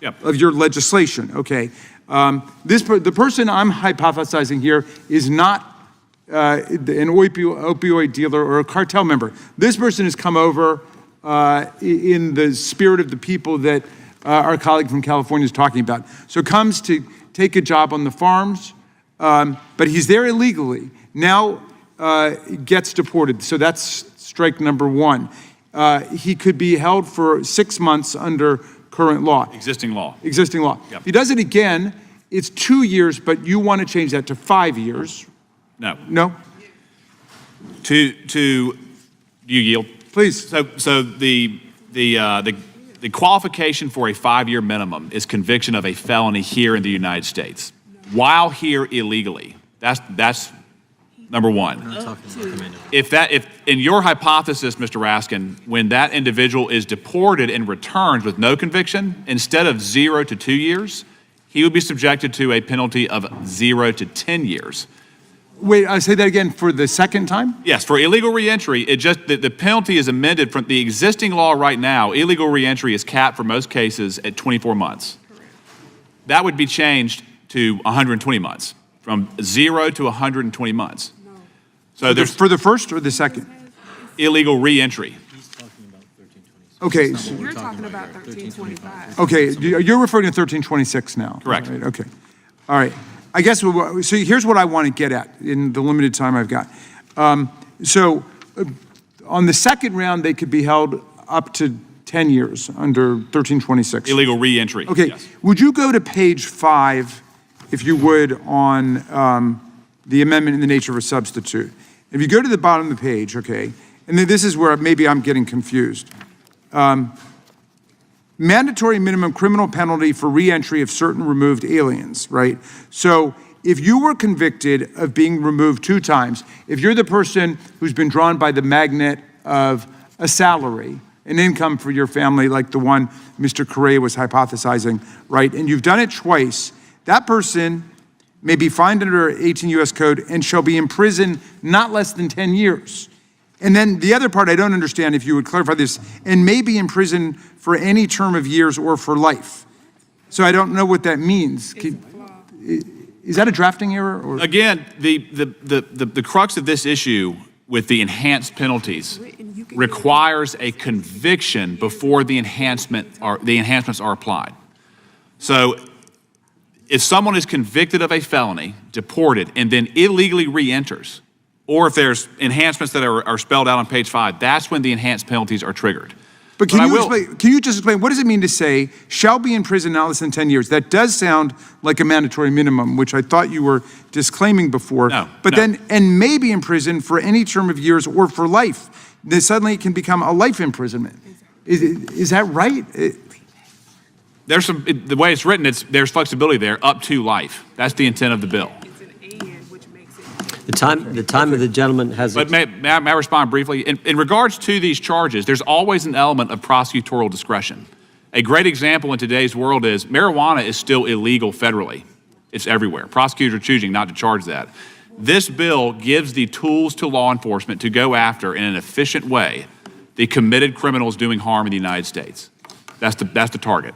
of your legislation, okay? The person I'm hypothesizing here is not an opioid dealer or a cartel member. This person has come over in the spirit of the people that our colleague from California is talking about. So comes to take a job on the farms, but he's there illegally. Now gets deported. So that's strike number one. He could be held for 6 months under current law. Existing law. Existing law. Yep. If he does it again, it's 2 years, but you want to change that to 5 years. No. No? To you yield? Please. So the qualification for a 5-year minimum is conviction of a felony here in the United States, while here illegally. That's number one. If in your hypothesis, Mr. Raskin, when that individual is deported and returns with no conviction, instead of 0 to 2 years, he would be subjected to a penalty of 0 to 10 years. Wait, I say that again for the second time? Yes, for illegal reentry, the penalty is amended from the existing law right now. Illegal reentry is capped for most cases at 24 months. That would be changed to 120 months, from 0 to 120 months. So there's for the first or the second? Illegal reentry. Okay. You're talking about 1325. Okay, you're referring to 1326 now. Correct. Right, okay. All right. I guess, so here's what I want to get at in the limited time I've got. On the second round, they could be held up to 10 years under 1326. Illegal reentry. Okay, yes. Would you go to page 5, if you would, on the amendment in the nature of a substitute? If you go to the bottom of the page, okay, and then this is where maybe I'm getting confused. Mandatory minimum criminal penalty for reentry of certain removed aliens, right? So if you were convicted of being removed 2 times, if you're the person who's been drawn by the magnet of a salary, an income for your family, like the one Mr. Correa was hypothesizing, right? And you've done it twice, that person may be fined under 18 U.S. Code and shall be in prison not less than 10 years. And then the other part I don't understand, if you would clarify this, and may be in prison for any term of years or for life. So I don't know what that means. Is that a drafting error? Or? Again, the crux of this issue with the enhanced penalties requires a conviction before the enhancements are applied. So if someone is convicted of a felony, deported, and then illegally re-enters, or if there's enhancements that are spelled out on page 5, that's when the enhanced penalties are triggered. But can you just explain, what does it mean to say, shall be in prison not less than 10 years? That does sound like a mandatory minimum, which I thought you were disclaiming before. No, but no. then, and may be in prison for any term of years or for life. Then suddenly it can become a life imprisonment. Is that right? There's the way it's written, there's flexibility there, up to life. That's the intent of the bill. The time of the gentleman has. But may I respond briefly? In regards to these charges, there's always an element of prosecutorial discretion. A great example in today's world is marijuana is still illegal federally. It's everywhere. Prosecutors are choosing not to charge that. This bill gives the tools to law enforcement to go after, in an efficient way, the committed criminals doing harm in the United States. That's the target.